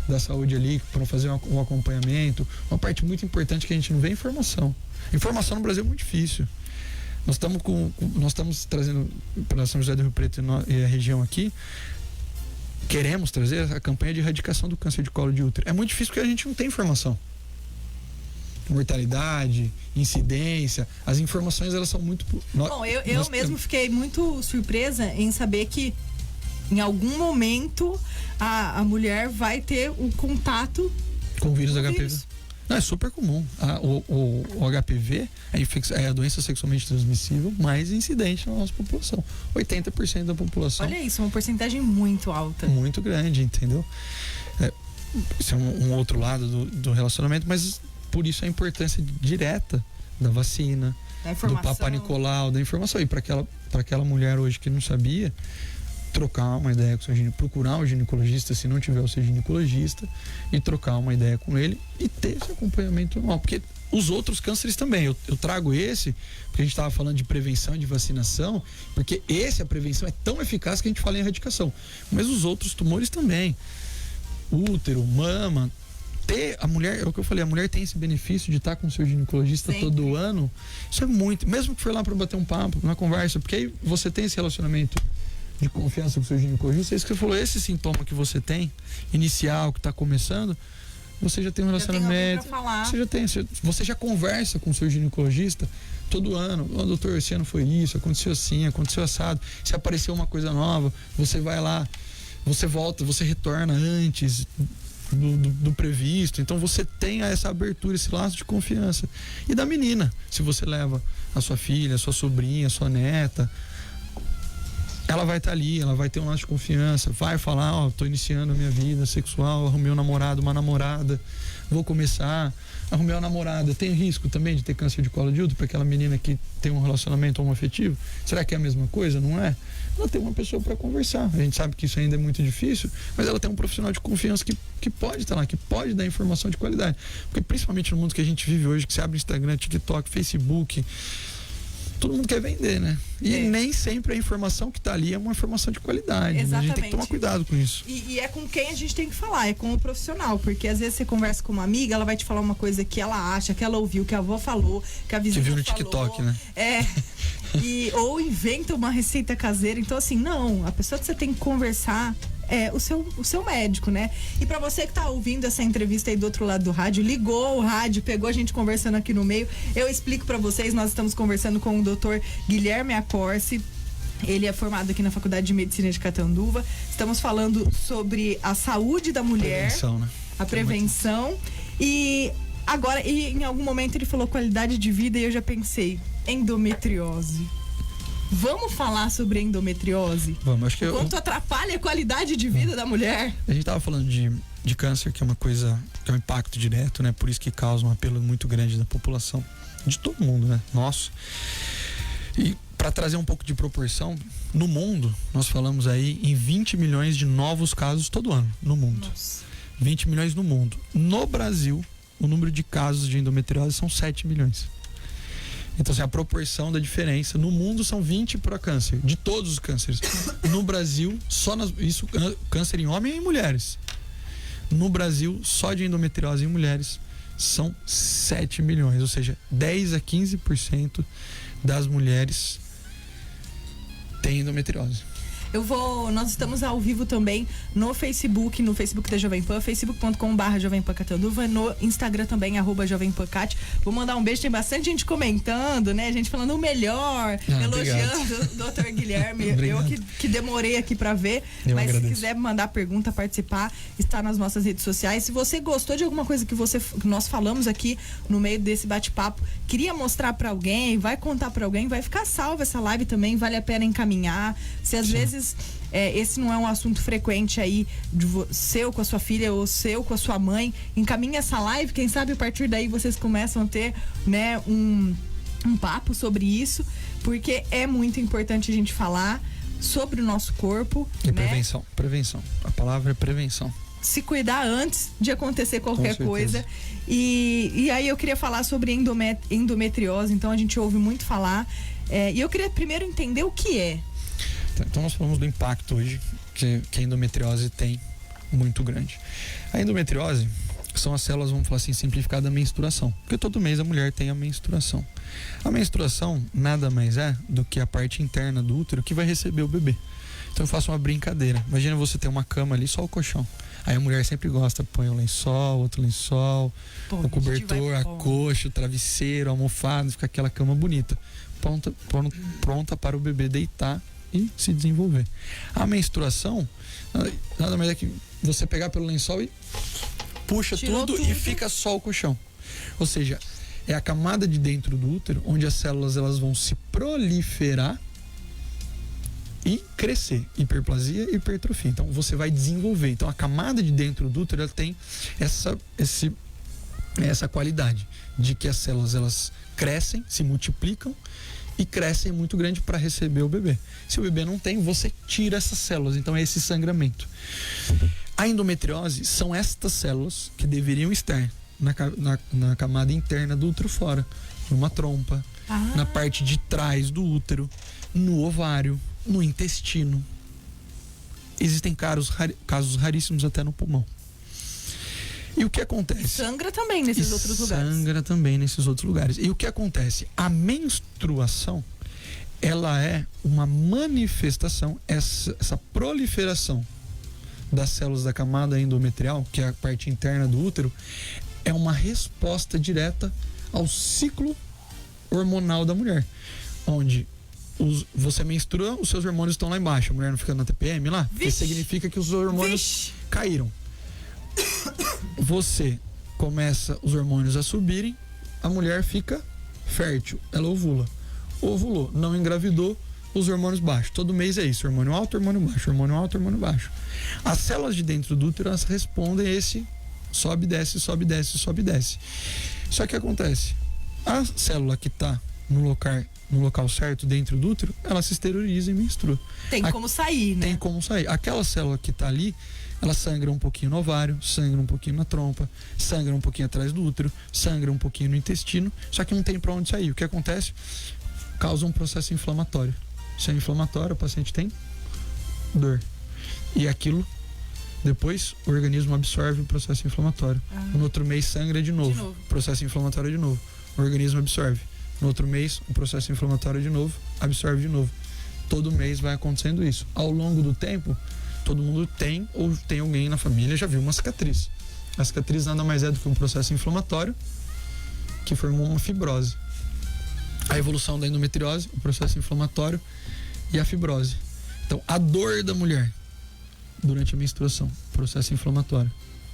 Speaker 2: da saúde ali para fazer um acompanhamento. Uma parte muito importante que a gente não vê é informação. Informação no Brasil é muito difícil. Nós estamos trazendo para São José do Rio Preto e a região aqui, queremos trazer a campanha de erradicação do câncer de colo de útero. É muito difícil porque a gente não tem informação. Mortalidade, incidência, as informações, elas são muito...
Speaker 1: Bom, eu mesmo fiquei muito surpresa em saber que em algum momento a mulher vai ter um contato
Speaker 2: com o vírus HPV. Não, é super comum. O HPV é a doença sexualmente transmissível mais incidente na nossa população. 80% da população.
Speaker 1: Olha isso, uma porcentagem muito alta.
Speaker 2: Muito grande, entendeu? Isso é um outro lado do relacionamento, mas por isso a importância direta da vacina, do Papa Nicolau, da informação. E para aquela mulher hoje que não sabia, trocar uma ideia com o seu ginecologista, procurar um ginecologista se não tiver o seu ginecologista, e trocar uma ideia com ele e ter esse acompanhamento normal. Porque os outros cânceres também, eu trago esse, porque a gente estava falando de prevenção e de vacinação, porque a prevenção é tão eficaz que a gente fala em erradicação. Mas os outros tumores também. Útero, mama, a mulher, é o que eu falei, a mulher tem esse benefício de estar com o seu ginecologista todo ano. Isso é muito, mesmo que for lá para bater um papo, uma conversa, porque aí você tem esse relacionamento de confiança com o seu ginecologista. É isso que você falou, esse sintoma que você tem, inicial, que está começando, você já tem um
Speaker 1: Já tem alguém
Speaker 2: relacionamento,
Speaker 1: pra falar.
Speaker 2: você já conversa com o seu ginecologista todo ano. Doutor, esse ano foi isso, aconteceu assim, aconteceu assado. Se apareceu uma coisa nova, você vai lá, você volta, você retorna antes do previsto. Então você tem essa abertura, esse laço de confiança. E da menina, se você leva a sua filha, a sua sobrinha, a sua neta, ela vai estar ali, ela vai ter um laço de confiança, vai falar, tô iniciando a minha vida sexual, arrumei um namorado, uma namorada, vou começar, arrumei uma namorada, tem risco também de ter câncer de colo de útero para aquela menina que tem um relacionamento homoafetivo? Será que é a mesma coisa? Não é? Ela tem uma pessoa para conversar, a gente sabe que isso ainda é muito difícil, mas ela tem um profissional de confiança que pode estar lá, que pode dar informação de qualidade, porque principalmente no mundo que a gente vive hoje, que você abre Instagram, TikTok, Facebook, todo mundo quer vender, né? E nem sempre a informação que está ali é uma informação de qualidade. Né? A gente tem que tomar cuidado com isso.
Speaker 1: E é com quem a gente tem que falar, é com o profissional, porque às vezes você conversa com uma amiga, ela vai te falar uma coisa que ela acha, que ela ouviu, que a avó falou, que a vizinha falou.
Speaker 2: Que viu no TikTok, né?
Speaker 1: Ou inventa uma receita caseira. Então, assim, não, a pessoa que você tem que conversar é o seu médico, né? E pra você que tá ouvindo essa entrevista aí do outro lado do rádio, ligou o rádio, pegou a gente conversando aqui no meio, eu explico pra vocês, nós estamos conversando com o Dr. Guilherme Accorsi. Ele é formado aqui na Faculdade de Medicina de Catanduva. Estamos falando sobre a saúde da mulher.
Speaker 2: Prevenção, né?
Speaker 1: A prevenção. E agora, em algum momento ele falou qualidade de vida e eu já pensei, endometriose. Vamos falar sobre endometriose?
Speaker 2: Vamos, acho que
Speaker 1: quanto atrapalha a qualidade de vida da mulher?
Speaker 2: A gente tava falando de câncer, que é uma coisa, que é um impacto direto, né? Por isso que causa um apelo muito grande da população, de todo mundo, né? Nosso. E para trazer um pouco de proporção, no mundo, nós falamos aí em 20 milhões de novos casos todo ano, no mundo.
Speaker 1: Nossa.
Speaker 2: 20 milhões no mundo. No Brasil, o número de casos de endometriose são 7 milhões. Então, assim, a proporção da diferença. No mundo são 20 para câncer, de todos os cânceres. No Brasil, isso câncer em homens e em mulheres. No Brasil, só de endometriose em mulheres são 7 milhões, ou seja, 10 a 15% das mulheres têm endometriose.
Speaker 1: Nós estamos ao vivo também no Facebook da Jovem Pan, facebook.com/Jovem Pan Catanduva, no Instagram também, @JovemPanCat. Vou mandar um beijo, tem bastante gente comentando, né? Gente falando o melhor, elogiando o Dr. Guilherme. Eu que demorei aqui pra ver, mas agradeço. Se quiser mandar pergunta, participar, está nas nossas redes sociais. Se você gostou de alguma coisa que nós falamos aqui no meio desse bate-papo, queria mostrar pra alguém, vai contar pra alguém, vai ficar salva essa live também, vale a pena encaminhar. Se às vezes esse não é um assunto frequente aí seu com a sua filha ou seu com a sua mãe, encaminha essa live, quem sabe a partir daí vocês começam a ter, né, um papo sobre isso, porque é muito importante a gente falar sobre o nosso corpo,
Speaker 2: e
Speaker 1: né?
Speaker 2: Prevenção, a palavra é prevenção.
Speaker 1: Se cuidar antes de acontecer qualquer coisa. E aí eu queria falar sobre endometriose, então a gente ouve muito falar, e eu queria primeiro entender o que é.
Speaker 2: Então nós falamos do impacto hoje que a endometriose tem muito grande. A endometriose são as células, vamos falar assim, simplificadas da menstruação. Porque todo mês a mulher tem a menstruação. A menstruação nada mais é do que a parte interna do útero que vai receber o bebê. Então eu faço uma brincadeira. Imagina você ter uma cama ali, só o colchão. Aí a mulher sempre gosta, põe um lençol, outro lençol, o cobertor, a coxa, o travesseiro, a almofada, fica aquela cama bonita. Pronta para o bebê deitar e se desenvolver. A menstruação nada mais é que você pegar pelo lençol e puxa tudo e fica só o colchão. Ou seja, é a camada de dentro do útero onde as células elas vão se proliferar e crescer. Hiperplasia e hipertrofia. Então você vai desenvolver. Então a camada de dentro do útero ela tem essa qualidade de que as células elas crescem, se multiplicam e crescem muito grande para receber o bebê. Se o bebê não tem, você tira essas células. Então é esse sangramento. A endometriose são estas células que deveriam estar na camada interna do útero fora, numa trompa, na parte de trás do útero, no ovário, no intestino. Existem casos raríssimos até no pulmão. E o que acontece?
Speaker 1: Sangra também nesses outros lugares.
Speaker 2: Sangra também nesses outros lugares. E o que acontece? A menstruação, ela é uma manifestação, essa proliferação das células da camada endometrial, que é a parte interna do útero, é uma resposta direta ao ciclo hormonal da mulher, onde você menstrua, os seus hormônios estão lá embaixo, a mulher não fica na TPM lá, que significa que os hormônios caíram. Você começa os hormônios a subirem, a mulher fica fértil, ela ovula. Ovulou, não engravidou, os hormônios baixos. Todo mês é isso, hormônio alto, hormônio baixo, hormônio alto, hormônio baixo. As células de dentro do útero, elas respondem a esse sobe, desce, sobe, desce, sobe, desce. Só que acontece, a célula que está no local certo dentro do útero, ela se esteriliza e menstrua.
Speaker 1: Tem como sair, né?
Speaker 2: Tem como sair. Aquela célula que está ali, ela sangra um pouquinho no ovário, sangra um pouquinho na trompa, sangra um pouquinho atrás do útero, sangra um pouquinho no intestino, só que não tem para onde sair. O que acontece? Causa um processo inflamatório. Se é inflamatório, o paciente tem dor. E aquilo, depois, o organismo absorve o processo inflamatório. No outro mês, sangra de novo. Processo inflamatório de novo. O organismo absorve. No outro mês, o processo inflamatório de novo, absorve de novo. Todo mês vai acontecendo isso. Ao longo do tempo, todo mundo tem ou tem alguém na família já viu uma cicatriz. A cicatriz nada mais é do que um processo inflamatório que formou uma fibrose. A evolução da endometriose, o processo inflamatório e a fibrose. Então, a dor da mulher durante a menstruação, processo inflamatório.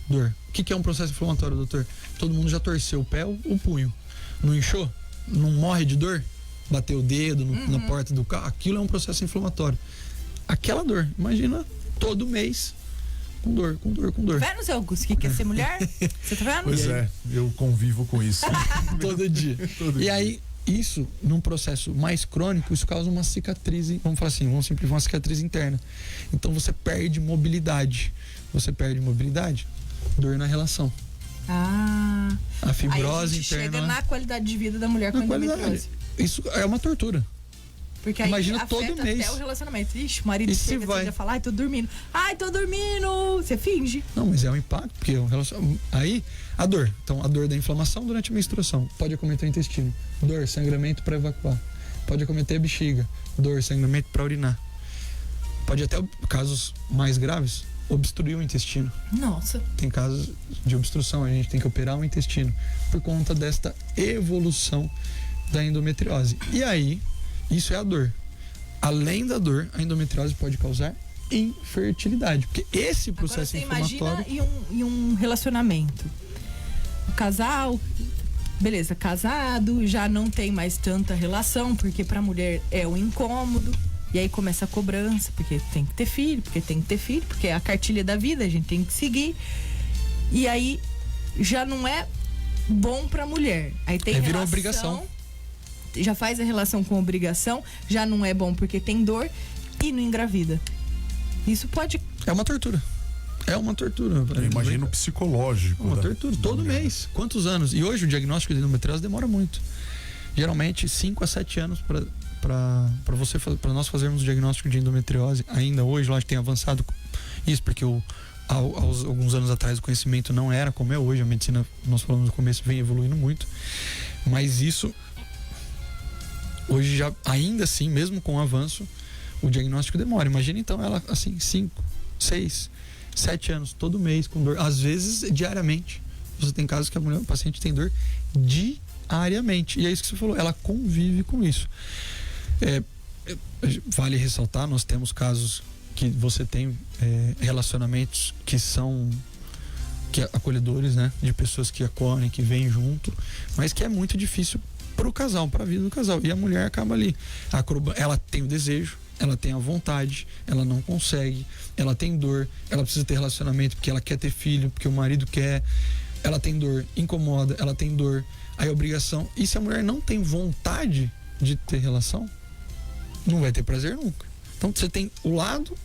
Speaker 2: Dor. O que é um processo inflamatório, doutor? Todo mundo já torceu o pé ou o punho. Não inchou? Não morre de dor? Bateu o dedo na porta do carro? Aquilo é um processo inflamatório. Aquela dor, imagina todo mês com dor, com dor, com dor.
Speaker 1: Vendo, Augusto, que quer ser mulher? Você tá vendo?
Speaker 3: Pois é, eu convivo com isso.
Speaker 2: Todo dia. E aí, isso, num processo mais crônico, isso causa uma cicatriz, vamos falar assim, vamos simplificar, uma cicatriz interna. Então você perde mobilidade. Você perde mobilidade, dor na relação. A fibrose
Speaker 1: aí a gente
Speaker 2: interna.
Speaker 1: chega na qualidade de vida da mulher com endometriose.
Speaker 2: Isso é uma tortura.
Speaker 1: Porque aí
Speaker 2: imagina todo mês.
Speaker 1: Até o relacionamento. Ixi, o marido
Speaker 2: e
Speaker 1: chega e já fala, ai, tô dormindo. Ai, tô dormindo. Você finge.
Speaker 2: Não, mas é um impacto, porque aí a dor. Então, a dor da inflamação durante a menstruação pode acometer o intestino. Dor, sangramento para evacuar. Pode acometer a bexiga. Dor, sangramento para urinar. Pode até, casos mais graves, obstruir o intestino.
Speaker 1: Nossa.
Speaker 2: Tem casos de obstrução, a gente tem que operar o intestino por conta desta evolução da endometriose. E aí, isso é a dor. Além da dor, a endometriose pode causar infertilidade, porque esse processo inflamatório...
Speaker 1: Imagina em um relacionamento. O casal, beleza, casado, já não tem mais tanta relação, porque pra mulher é um incômodo. E aí começa a cobrança, porque tem que ter filho, porque é a cartilha da vida, a gente tem que seguir. E aí já não é bom pra mulher. Aí tem
Speaker 2: virou obrigação.
Speaker 1: Já faz a relação com obrigação, já não é bom porque tem dor e não engravida. Isso pode...
Speaker 2: É uma tortura. É uma tortura.
Speaker 3: Eu imagino o psicológico.
Speaker 2: Uma tortura, todo mês. Quantos anos? E hoje o diagnóstico de endometriose demora muito. Geralmente 5 a 7 anos para nós fazermos o diagnóstico de endometriose. Ainda hoje, lógico, tem avançado isso, porque alguns anos atrás o conhecimento não era como é hoje. A medicina, nós falamos no começo, vem evoluindo muito. Mas isso, hoje já, ainda assim, mesmo com o avanço, o diagnóstico demora. Imagina então ela assim, 5, 6, 7 anos, todo mês com dor, às vezes diariamente. Você tem casos que o paciente tem dor diariamente. E é isso que você falou, ela convive com isso. Vale ressaltar, nós temos casos que você tem relacionamentos que são acolhedores, né? De pessoas que acolhem, que vêm junto, mas que é muito difícil pro casal, pra vida do casal. E a mulher acaba ali. Ela tem o desejo, ela tem a vontade, ela não consegue, ela tem dor, ela precisa ter relacionamento porque ela quer ter filho, porque o marido quer, ela tem dor, incomoda, ela tem dor, aí a obrigação. E se a mulher não tem vontade de ter relação, não vai ter prazer nunca. Então você tem o lado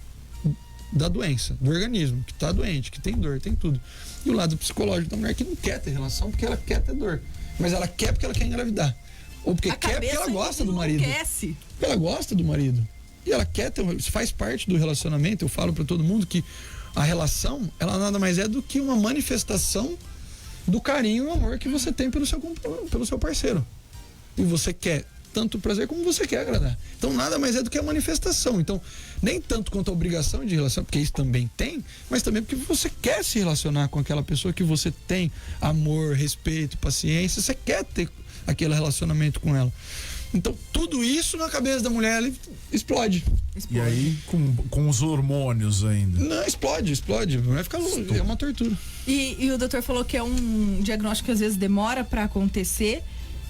Speaker 2: da doença, do organismo, que tá doente, que tem dor, tem tudo. E o lado psicológico da mulher que não quer ter relação porque ela quer ter dor. Mas ela quer porque ela quer engravidar. Ou porque quer porque ela gosta do marido. Ela gosta do marido. E ela quer ter, faz parte do relacionamento. Eu falo pra todo mundo que a relação, ela nada mais é do que uma manifestação do carinho e amor que você tem pelo seu parceiro. E você quer tanto prazer como você quer agradar. Então nada mais é do que a manifestação. Então, nem tanto quanto a obrigação de relação, porque isso também tem, mas também porque você quer se relacionar com aquela pessoa que você tem amor, respeito, paciência, você quer ter aquele relacionamento com ela. Então, tudo isso na cabeça da mulher ela explode.
Speaker 3: E aí, com os hormônios ainda.
Speaker 2: Não, explode. A mulher fica louca, é uma tortura.
Speaker 1: E o doutor falou que é um diagnóstico que às vezes demora para acontecer.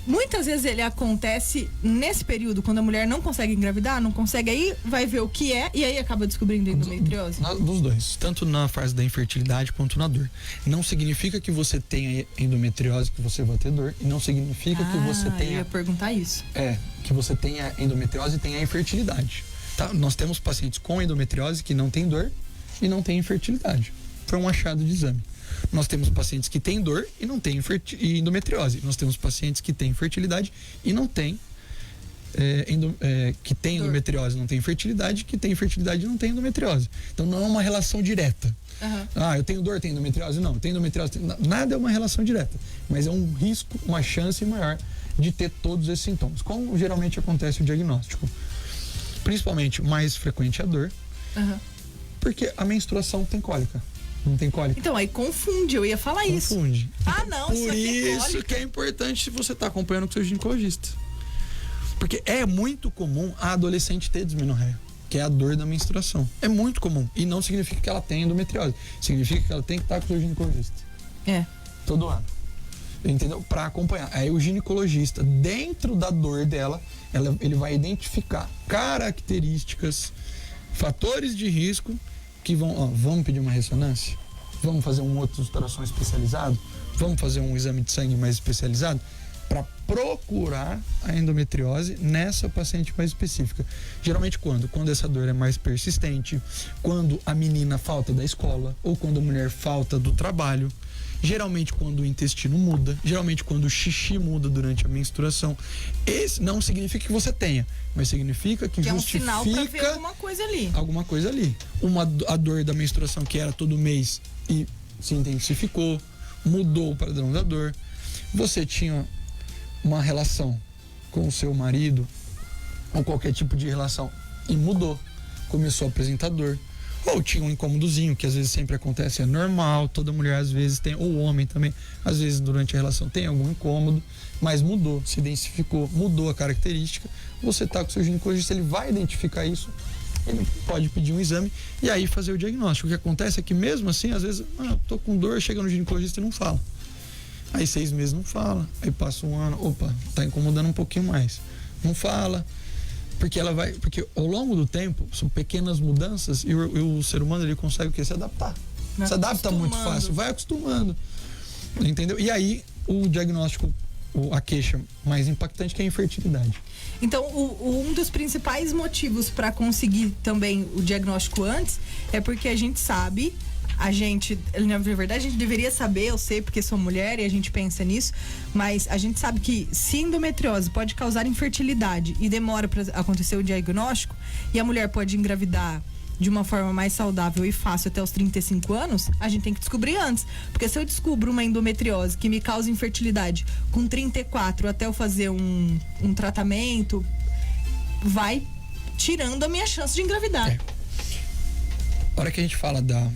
Speaker 1: Muitas vezes ele acontece nesse período, quando a mulher não consegue engravidar, não consegue, aí vai ver o que é e aí acaba descobrindo endometriose.
Speaker 2: Dos dois, tanto na fase da infertilidade quanto na dor. Não significa que você tenha endometriose que você vai ter dor, e não significa que você tenha...
Speaker 1: Eu ia perguntar isso.
Speaker 2: Que você tenha endometriose e tenha infertilidade. Tá? Nós temos pacientes com endometriose que não tem dor e não tem infertilidade. Foi um achado de exame. Nós temos pacientes que têm dor e não têm endometriose. Nós temos pacientes que têm fertilidade e não têm que têm endometriose, não têm fertilidade, que têm fertilidade e não têm endometriose. Então não é uma relação direta.
Speaker 1: Uhum.
Speaker 2: Eu tenho dor, tenho endometriose? Não, tenho endometriose. Nada é uma relação direta, mas é um risco, uma chance maior de ter todos esses sintomas. Como geralmente acontece o diagnóstico? Principalmente, mais frequente é a dor, porque a menstruação tem cólica. Não tem cólica.
Speaker 1: Então, aí confunde, eu ia falar isso.
Speaker 2: Confunde.
Speaker 1: Não,
Speaker 2: por
Speaker 1: isso aqui é cólica.
Speaker 2: Isso que é importante se você está acompanhando com o seu ginecologista. Porque é muito comum a adolescente ter dismenorreia, que é a dor da menstruação. É muito comum. E não significa que ela tem endometriose. Significa que ela tem que estar com o seu ginecologista. Todo ano. Entendeu? Para acompanhar. Aí o ginecologista, dentro da dor dela, ele vai identificar características, fatores de risco que vamos pedir uma ressonância? Vamos fazer um outro ultrassom especializado? Vamos fazer um exame de sangue mais especializado? Para procurar a endometriose nessa paciente mais específica. Geralmente quando? Quando essa dor é mais persistente, quando a menina falta da escola, ou quando a mulher falta do trabalho, geralmente quando o intestino muda, geralmente quando o xixi muda durante a menstruação. Esse não significa que você tenha, mas significa que justifica
Speaker 1: é um sinal para ver alguma coisa ali.
Speaker 2: Alguma coisa ali. A dor da menstruação que era todo mês e se intensificou, mudou o padrão da dor. Você tinha uma relação com o seu marido ou qualquer tipo de relação e mudou, começou a apresentar dor. Ou tinha um incômodozinho, que às vezes sempre acontece, é normal, toda mulher às vezes tem, ou homem também, às vezes durante a relação tem algum incômodo, mas mudou, se densificou, mudou a característica. Você está com o seu ginecologista, ele vai identificar isso, ele pode pedir um exame e aí fazer o diagnóstico. O que acontece é que mesmo assim, às vezes, tô com dor, chega no ginecologista e não fala. Aí 6 meses não fala, aí passa um ano, tá incomodando um pouquinho mais, não fala. Porque ao longo do tempo são pequenas mudanças e o ser humano ele consegue se adaptar. Se adapta muito fácil, vai acostumando. Entendeu? E aí o diagnóstico, a queixa mais impactante que é a infertilidade.
Speaker 1: Então, um dos principais motivos para conseguir também o diagnóstico antes é porque a gente sabe, na verdade, a gente deveria saber, eu sei porque sou mulher e a gente pensa nisso, mas a gente sabe que se endometriose pode causar infertilidade e demora para acontecer o diagnóstico, e a mulher pode engravidar de uma forma mais saudável e fácil até os 35 anos, a gente tem que descobrir antes. Porque se eu descubro uma endometriose que me causa infertilidade com 34 até eu fazer um tratamento, vai tirando a minha chance de engravidar.
Speaker 2: A hora que a gente fala da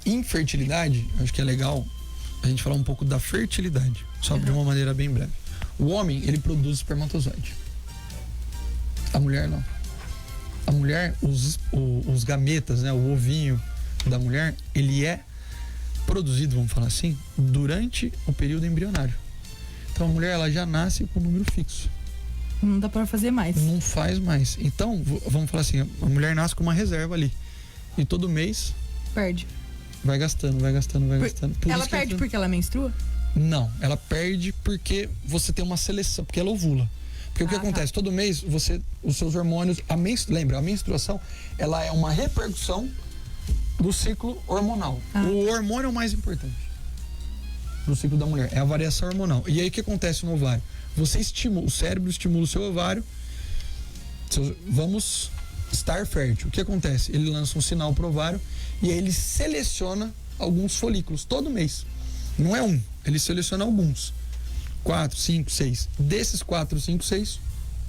Speaker 2: infertilidade, acho que é legal a gente falar um pouco da fertilidade, só de uma maneira bem breve. O homem, ele produz espermatozoide. A mulher não. A mulher, os gametas, né, o ovinho da mulher, ele é produzido, vamos falar assim, durante o período embrionário. Então a mulher, ela já nasce com um número fixo.
Speaker 1: Não dá pra fazer mais.
Speaker 2: Não faz mais. Então, vamos falar assim, a mulher nasce com uma reserva ali. E todo mês
Speaker 1: perde.
Speaker 2: Vai gastando.
Speaker 1: Ela perde porque ela menstrua?
Speaker 2: Não, ela perde porque você tem uma seleção, porque ela ovula. Porque o que acontece? Todo mês, os seus hormônios... Lembra, a menstruação, ela é uma repercussão do ciclo hormonal. O hormônio é o mais importante do ciclo da mulher, é a variação hormonal. E aí o que acontece no ovário? O cérebro estimula o seu ovário, vamos estar fértil. O que acontece? Ele lança um sinal pro ovário e aí ele seleciona alguns folículos todo mês. Não é um, ele seleciona alguns. 4, 5, 6. Desses 4, 5, 6,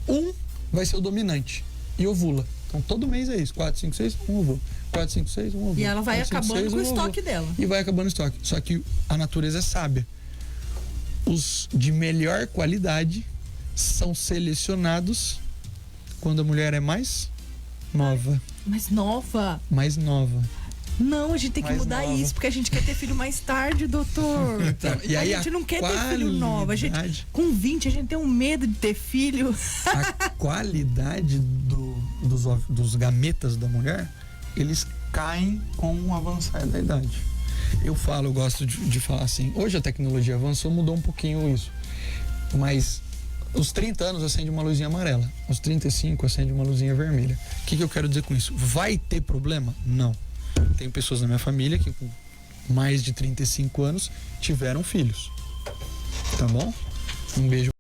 Speaker 2: um vai ser o dominante e ovula. Então todo mês é isso, 4, 5, 6, um ovula. 4, 5, 6, um ovula.
Speaker 1: E ela vai
Speaker 2: 4, 5,
Speaker 1: acabando
Speaker 2: 6,
Speaker 1: com o
Speaker 2: um ovula.
Speaker 1: estoque dela.
Speaker 2: E vai acabando o estoque. Só que a natureza é sábia. Os de melhor qualidade são selecionados quando a mulher é mais nova.
Speaker 1: Mas nova.
Speaker 2: Mais nova.
Speaker 1: Não, a gente tem que
Speaker 2: Mais
Speaker 1: mudar
Speaker 2: nova.
Speaker 1: isso, porque a gente quer ter filho mais tarde, doutor.
Speaker 2: Então, e aí
Speaker 1: a gente não quer ter filho novo. A gente,
Speaker 2: qualidade-
Speaker 1: com 20, a gente tem um medo de ter filho.
Speaker 2: A qualidade dos gametas da mulher, eles caem com o avançar da idade. Eu gosto de falar assim, hoje a tecnologia avançou, mudou um pouquinho isso. Mas os 30 anos acende uma luzinha amarela, os 35 acende uma luzinha vermelha. O que eu quero dizer com isso? Vai ter problema? Não. Tem pessoas na minha família que com mais de 35 anos tiveram filhos. Tá bom? Um beijo.